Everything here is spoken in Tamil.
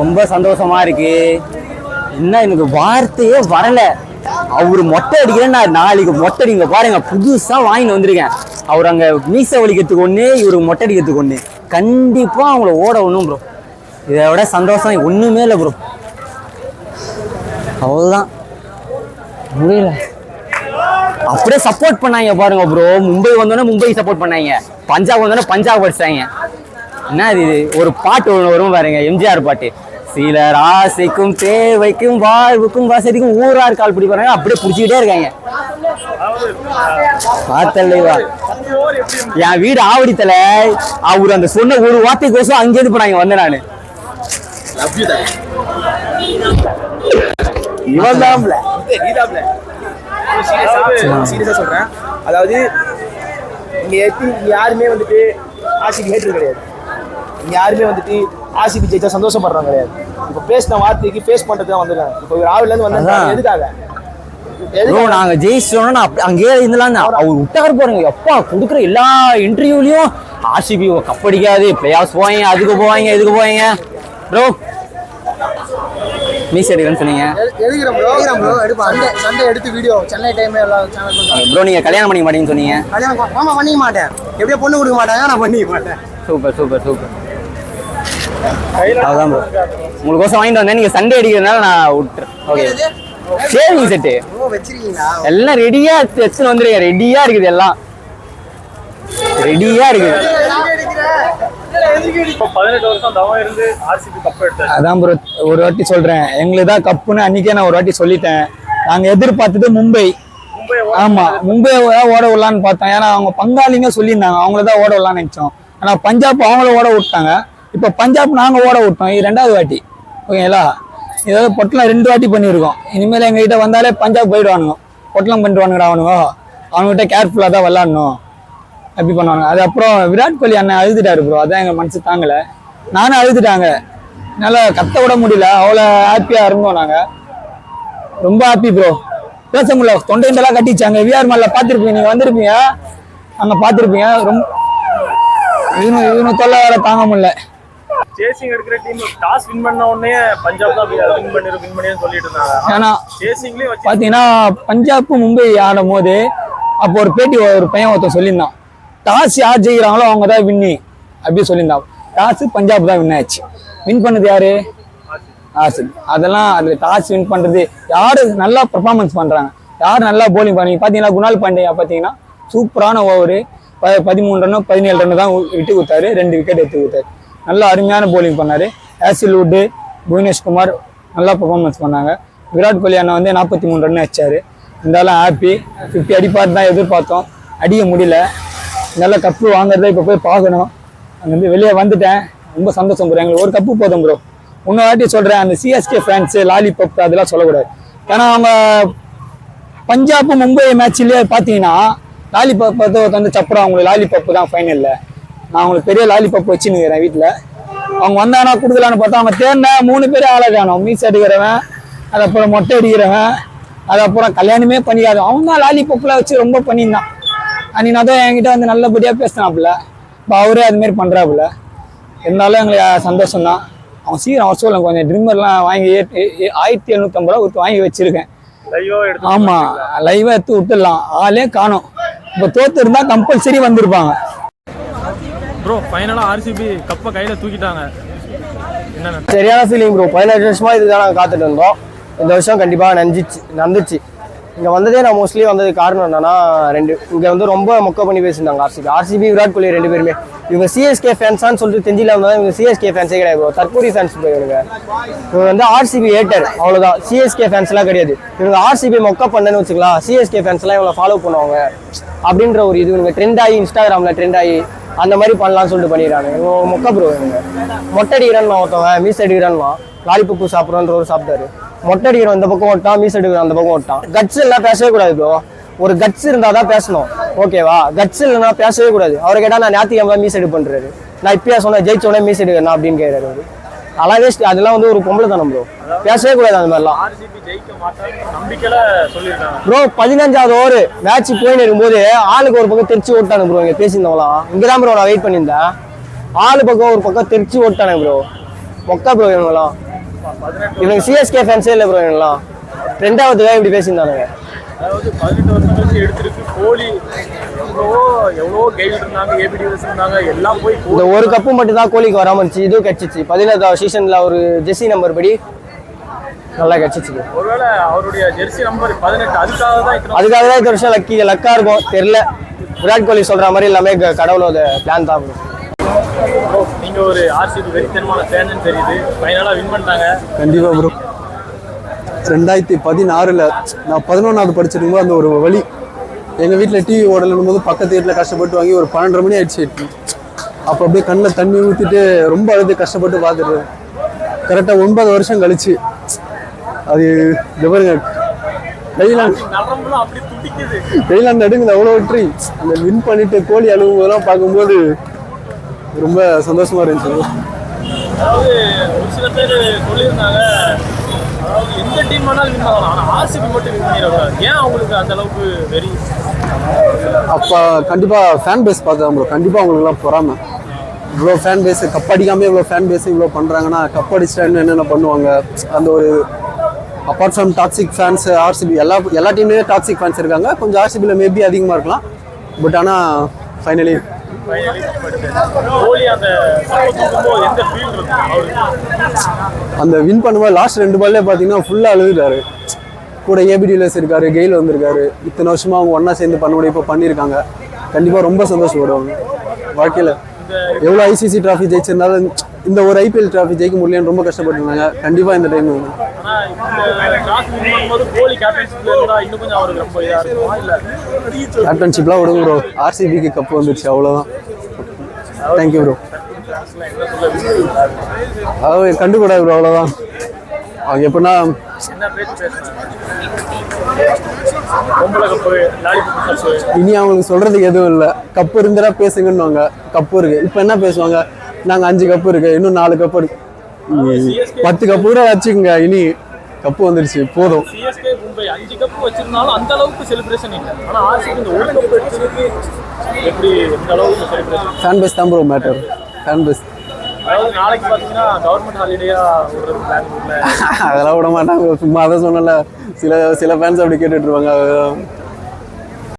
ரொம்ப சந்தோஷமா இருக்கு. என்ன எனக்கு வார்த்தையே வரல. அவரு மொட்டை அடிக்கிறேன், நான் நாளைக்கு மொட்டை அடிங்க பாருங்க, புதுசா வாங்கிட்டு வந்திருக்கேன். அவர் அங்க மீசை வலிக்கிறதுக்கு ஒண்ணு, இவருக்கு மொட்டை அடிக்கிறதுக்கு ஒண்ணு. கண்டிப்பா அவங்கள ஓட ஒண்ணும் ப்ரோ. இதை விட சந்தோஷம் ஒண்ணுமே இல்லை ப்ரோ. அவ்வளவுதான், முடியல. அப்படியே சப்போர்ட் பண்ணாங்க பாருங்க ப்ரோ. மும்பை வந்தோடனே மும்பை சப்போர்ட் பண்ணாங்க, பஞ்சாப் வந்தோடனே பஞ்சாப் படிச்சாங்க. என்ன இது, ஒரு பாட்டு ஒன்று வரும் பாருங்க, எம்ஜிஆர் பாட்டு. சிலர் ஆசைக்கும் தேவைக்கும் வாழ்வுக்கும் வசதிக்கும் ஊரார் கால் பிடி போறாங்க, அப்படியே பிடிச்சிக்கிட்டே இருக்காங்க. பார்த்தல்லைவா, என் வீடு ஆவடித்தல. அவர் அந்த சொன்ன ஒரு வார்த்தைக்கோசம் அங்கேருந்து போனாங்க வந்தேன் நானு. இவன் தான் சீரியஸா சொல்றேன். அதாவது இங்க யாருமே வந்துட்டு ஆர்சிபி ஹேட்டர் கிடையாது. இங்க யாருமே வந்துட்டு ஆர்சிபி ஜெயிச்சா சந்தோஷப்படுறாங்க கிடையாது. இப்ப பேசின வார்த்தைக்கு ஃபேஸ் பண்றதுதான் வந்துருக்காங்க. இப்ப ராகுல இருந்து வந்தாங்க, எதுக்காக நாங்க ஜெயிச்சோம்னா அங்கேயே இருந்தலாம். அவர் விட்டாரு பாருங்க, எப்பா கொடுக்குற எல்லா இன்டர்வியூலயும் ஆர்சிபி கப்படிக்காது, பிளே ஆஃப் போவாங்க, அதுக்கு போவாங்க, இதுக்கு போவாங்க. ப்ரோ மீஸ் எடுக்கிறேன்னு சொன்னீங்க. சண்டே எடுத்து வீடியோ சென்னை டைம் எல்லாம் சேனல் பண்ணுவாங்க. ப்ரோ நீங்க கல்யாணம் பண்ணிக்க மாட்டீங்கன்னு சொன்னீங்க. கல்யாணம் ஆமா பண்ணிக்க மாட்டேன், எப்படியோ பொண்ணு கொடுக்க மாட்டாங்க, நான் பண்ணிக்க மாட்டேன். Super super super. அதான் ப்ரோ, உங்களுக்கோசம் வாங்கிட்டு வந்தேன். நீங்க சண்டே அடிக்கிறதுனால நான் விட்டுறேன். ஓகே, ஷேவிங் செட்டு எல்லாம் ரெடியா எடுத்துன்னு வந்துருங்க. ரெடியா இருக்குது, எல்லாம் ரெடியா இருக்குது. அதான் ப்ரோ ஒரு வாட்டி சொல்றேன், எங்களுக்கு தான் கப்புன்னு அன்னைக்கே நான் ஒரு வாட்டி சொல்லிட்டேன். நாங்க எதிர்பார்த்தது மும்பை. ஆமா, மும்பை ஓட விடலான்னு பார்த்தோம். ஏன்னா அவங்க பங்காளிங்க சொல்லியிருந்தாங்க, அவங்களதான் ஓட விடலான்னு நினைச்சோம். ஆனா பஞ்சாப் அவங்கள ஓட விட்டாங்க. இப்ப பஞ்சாப் நாங்க ஓட விட்டோம். இது 2வது வாட்டி. ஓகேங்களா, ஏதாவது பொட்டலம் 2 வாட்டி பண்ணியிருக்கோம். இனிமேல் எங்ககிட்ட வந்தாலே பஞ்சாப் போயிடுவானுங்க, பொட்டலம் பண்ணிடுவானுங்கடா அவனுங்க. அவங்ககிட்ட கேர்ஃபுல்லா தான் விளாடணும் அப்படி பண்ணுவாங்க. அது அப்புறம் விராட் கோலி அண்ணன் அழுதுட்டாரு ப்ரோ. அதான் எங்க மனசு தாங்கல, நானும் அழுதுட்டாங்க. என்னால கத்த விட முடியல, அவ்வளோ ஹாப்பியா இருந்தோம் நாங்க. ரொம்ப ஹாப்பி ப்ரோ, பேச முடியல, தொண்டை இதெல்லாம் கட்டிச்சாங்க. விஆர் மால்ல பாத்திருப்பீங்க, நீங்க வந்திருப்பீங்க, அங்க பாத்திருப்பீங்க. ரொம்ப இவனு தொல்லை வேற தாங்க முடியல. சேசிங் எடுக்கிற டீம் டாஸ் வின் பண்ண உடனே பஞ்சாப் தான் வின் பண்ணிரும் சொல்லிட்டு இருந்தாங்க. ஆனா சேசிங்லயே பாத்தீங்கன்னா பஞ்சாப் மும்பை ஆடும் போது அப்போ ஒரு பேட்டி ஒரு பையன் ஒருத்தன் சொல்லியிருந்தான், டாஸ் யார் ஜெயிக்கிறாங்களோ அவங்க தான் வின்னி அப்படி சொல்லியிருந்தான். டாஸ் பஞ்சாப் தான் வின் ஆச்சு. வின் பண்ணது யாரு? ஆர்சிபி. அதெல்லாம் அதுல டாஸ் வின் பண்றது யாரு நல்லா பெர்ஃபார்மன்ஸ் பண்றாங்க, யார் நல்லா போலிங் பண்ணி பாத்தீங்கன்னா குணால் பாண்டியா பாத்தீங்கன்னா சூப்பரான ஓவரு, 13 ரன்னு 17 ரன்னு தான் விட்டு கொடுத்தாரு, 2 விக்கெட் எடுத்து கொடுத்தாரு. நல்லா அருமையான போலிங் பண்ணாரு. ஹேசில்வுட், புவனேஷ்குமார் நல்லா பெர்ஃபார்மன்ஸ் பண்ணாங்க. விராட் கோலி அண்ணன் வந்து 43 ரன் அடிச்சாரு. இருந்தாலும் ஹாப்பி. 50 அடிப்பார் தான் எதிர்பார்த்தோம், அடிக்க முடியல. நல்ல கப்பு வாங்குறத இப்போ போய் பார்க்கணும். அங்கேருந்து வெளியே வந்துட்டேன், ரொம்ப சந்தோஷம் ப்ரோ. எங்களுக்கு ஒரு கப்பு போதும் ப்ரோ. இன்னொரு வாட்டி சொல்கிறேன், அந்த சிஎஸ்கே ஃபேன்ஸு லாலிபப் அதெல்லாம் சொல்லக்கூடாது. ஏன்னா அவங்க பஞ்சாப் மும்பை மேட்ச்லேயே பார்த்தீங்கன்னா லாலிபப் வந்து சப்புறம் அவங்களுக்கு லாலிபப்பு தான் ஃபைனலில். நான் அவங்களுக்கு பெரிய லாலிபப் வச்சுன்னுக்கிறேன் வீட்டில். அவங்க வந்தாங்கன்னா கொடுக்கலான்னு பார்த்தா அவங்க தேர்னா 3 பேர் ஆளாகணும். மீஸ் அடிக்கிறவன், அதுக்கப்புறம் மொட்டை அடிக்கிறவன், அதுக்கப்புறம் கல்யாணமே பண்ணிக்காது. அவன் தான் லாலிபப்பில் வச்சு ரொம்ப பண்ணியிருந்தான். அன்னைக்கு நான் தான் என்கிட்ட வந்து நல்லபடியாக பேசினாப்புல. இப்போ அவரே அதுமாரி பண்ணுறாப்புல. இருந்தாலும் எங்களுக்கு சந்தோஷம் தான். அவன் சீக்கிரம் அவர் சொல்லுங்க, கொஞ்சம் ட்ரிம்மர்லாம் வாங்கி 1750 ரூபா கொடுத்து வாங்கி வச்சிருக்கேன். ஆமாம், லைவாக எடுத்து விட்டுடலாம். ஆளே காணும். இப்போ தோத்து இருந்தால் கம்பல்சரி வந்திருப்பாங்க. ப்ரோ ஃபைனலாக ஆர்சிபி கப்பை கையில் தூக்கிட்டாங்க, என்ன சரியான ஃபீலிங் ப்ரோ. 17 வருஷமா இதுதான் நாங்கள் காத்துட்டு இருந்தோம். இந்த வருஷம் கண்டிப்பாக நடந்துச்சு. இங்கே வந்ததே நான் மோஸ்ட்லி வந்தது காரணம் என்னன்னா, இங்கே வந்து ரொம்ப மொக்க பண்ணி பேசியிருந்தாங்க ஆர்சிபி விராட் கோலி 2 பேருமே. இவங்க சிஎஸ்கே ஃபேன்ஸான்னு சொல்லிட்டு தெரிஞ்சில வந்தால் இவங்க சிஎஸ்கே ஃபேன்ஸே கிடையாது, தற்கூரி ஃபேன்ஸ் இவங்க. இவங்க வந்து ஆர்சிபி ஹேட்டர், அவ்வளோதான். சிஎஸ்கே ஃபேன்ஸ்லாம் கிடையாது. இவங்க ஆர்சிபி மொக்க பண்ணேன்னு வச்சுக்கலாம், சிஎஸ்கே ஃபேன்ஸ்லாம் இவங்களை ஃபாலோ பண்ணுவாங்க அப்படின்ற ஒரு இது இவங்க ட்ரெண்ட் ஆகி, இன்ஸ்டாகிராமில் ட்ரெண்ட் ஆகி அந்த மாதிரி பண்ணலாம்னு சொல்லிட்டு பண்ணிடுறாங்க. இவங்க மொக்க ப்ரோ. இவங்க மொட்டை அடிக்கிறான்னு ஒருத்தவங்க மீஸ் அடிக்கிறான்மா, லாலிபப்பு சாப்பிட்றோன்ற சாப்பிட்டாரு. மொட்டை அடிக்கிறோம் இந்த பக்கம் ஓட்டான், மீஸ் அடிக்கிறோம் அந்த பக்கம் ஓட்டான். கட்ஸ் எல்லாம் பேசவே கூடாது ப்ரோ. ஒரு கட்ஸ் இருந்தால் தான் பேசணும், ஓகேவா? கட்ஸ் இல்லைன்னா பேசவே கூடாது. அவரை கேட்டால் நான் ஞாயிற்றுக்கிழமை மீஸ் எடு பண்ணுறாரு. நான் இப்பயா சொன்னேன் ஜெயிச்சோடனே மீஸ் எடுக்கணும் அப்படின்னு கேட்குறாரு அவரு. அழகே அதெல்லாம் வந்து ஒரு பொம்பளை தானே ப்ரோ, பேசவே கூடாது அந்த மாதிரிலாம் ப்ரோ. 15வது ஓவர் மேட்ச் போயின்னு இருக்கும்போது ஆளுக்கு ஒரு பக்கம் தெரிச்சு ஓட்டானு ப்ரோ. இங்கே பேசியிருந்தவங்களாம் இங்கே தான் ப்ரோ நான் வெயிட் பண்ணியிருந்தேன். ஆளு பக்கம் ஒரு பக்கம் தெரிச்சு ஓட்டானே ப்ரோ. மொக்கா ப்ரோ இவங்கலாம். இவங்க சிஎஸ்கே ஃபேன்ஸே இல்லை ப்ரோ இவங்கலாம். 2ஆவதுக்காக இப்படி பேசியிருந்தானுங்க. அதாவது 18 வருஷம் கழிச்சு எடுத்திருக்கு கோலி. எவ்வளோ கைல் இருந்தாங்க, ஏபிடிஎஸ் இருந்தாங்க, எல்லாம் போய் இந்த ஒரு கப்பு மட்டும் தான் கோலிக்கு வராமல் இருந்துச்சு. இதுவும் கிடச்சிச்சு 18வது சீசனில் ஒரு ஜெர்சி நம்பர் படி நல்லா கிடச்சிச்சு. ஒருவேளை அவருடைய ஜெர்சி நம்பர் 18 அதுக்காக தான் இந்த வருஷம் லக்கா இருக்கும் தெரியல. விராட் கோலி சொல்ற மாதிரி எல்லாமே கடவுளோட பிளான் தான். நீங்க ஒரு ஆர்சிபி வெறித்தனமான ஃபேன்னு தெரியுது. ஃபைனலா வின் பண்ணிட்டாங்க. கண்டிப்பா ப்ரோ. 2016 நான் 11வது படிச்சிருக்கும்போது அந்த ஒரு வழி எங்கள் வீட்டில் டிவி ஓடலும் போது பக்கத்து வீட்டில் கஷ்டப்பட்டு வாங்கி ஒரு 12:30 மணி ஆயிடுச்சு. அப்போ அப்படியே கண்ணில் தண்ணி ஊற்றிட்டு ரொம்ப அழுது கஷ்டப்பட்டு பார்த்துட்டு கரெக்டாக 9 வருஷம் கழிச்சு அது பாருங்க கையில நடுங்குது அவ்வளோ வெற்றி. அந்த வின் பண்ணிட்டு கோலி அழுகும் போதெல்லாம் பார்க்கும்போது ரொம்ப சந்தோஷமா இருந்துச்சு. அதாவது ஒரு சில பேர் சொல்லியிருந்தாங்க, அதாவது எந்த டீம் வேணாலும் வின் ஆகலாம், ஆனால் ஆர்சிபி மட்டும் வின் பண்ணிடக்கூடாது. ஏன் அவங்களுக்கு அந்த அளவுக்கு வெறி? அப்போ கண்டிப்பாக ஃபேன் பேஸ் பார்த்துதான் ப்ரோ. கண்டிப்பாக அவங்களுக்குலாம் பொறாமை. இவ்வளோ ஃபேன் பேஸ் கப் அடிக்காமல் இவ்வளோ ஃபேன் பேஸ் இவ்வளோ பண்ணுறாங்கன்னா கப் அடிச்சிட்டா என்னென்ன பண்ணுவாங்க. அந்த ஒரு apart from toxic fans RCB எல்லா டீம்லேயும் டாக்ஸிக் ஃபேன்ஸ் இருக்காங்க. கொஞ்சம் ஆர்சிபியில் மேபி அதிகமாக இருக்கலாம். பட் ஆனால் ஃபைனலி அந்த வின் பண்ணும்போது லாஸ்ட் 2 பால்லே பார்த்தீங்கன்னா ஃபுல்லாக அழுதுட்டாரு. கூட ஏபிடிஎஸ் இருக்காரு, கெயில் வந்திருக்காரு. இத்தனை வருஷமா அவங்க ஒன்றா சேர்ந்து பண்ண முடியும், இப்போ பண்ணியிருக்காங்க. கண்டிப்பாக ரொம்ப சந்தோஷப்படுவாங்க. வாழ்க்கையில் எவ்வளோ ஐசிசி டிராஃபி ஜெயிச்சிருந்தாலும் இந்த ஒரு ஐபிஎல் டிராஃபி ஜெயிக்க முடியலன்னு ரொம்ப கஷ்டப்பட்டுருந்தாங்க. கண்டிப்பாக இந்த டைம் கேப்டன்ஷிப்லாம் விடுங்க ப்ரோ. ஆர்சிபிக்கு கப் வந்துருச்சு, அவ்வளோதான். Thank you bro. அதாவது கண்டுக்கூடாது ப்ரோ, அவ்வளோதான். அவங்க எப்படின்னா இனி அவங்களுக்கு சொல்றதுக்கு எதுவும் இல்லை. கப்பு இருந்தா பேசுங்கன்னுவாங்க. கப்பு இருக்கு, இப்போ என்ன பேசுவாங்க? நாங்கள் 5 கப்பு இருக்கு, இன்னும் 4 கப்பு இருக்கு. 10 கப்பு கூட வச்சுக்கோங்க. இனி கப்பு வந்துருச்சு, போதும். சிஎஸ்கே மும்பை 5 கப் வச்சிருந்தாலும் அந்த அளவுக்கு செலிப்ரேஷன் இல்லை. ஆனா ஆர்சிபி இந்த ஒரு கப் எடுத்ததுக்கு எப்படி இந்த அளவுக்கு செலிப்ரேஷன்? ஃபேன் பேஸ் தான் ப்ரோ மேட்டர். Fan base. அதாவது நாளைக்கு பார்த்தீங்கன்னா கவர்மெண்ட் ஹாலிடேயா விடுறது பெங்களூர்ல. அதெல்லாம் விட மாட்டாங்க. சும்மா அதை சொன்னல சில ஃபேன்ஸ் அப்படி கேட்டுட்டு இருப்பாங்க.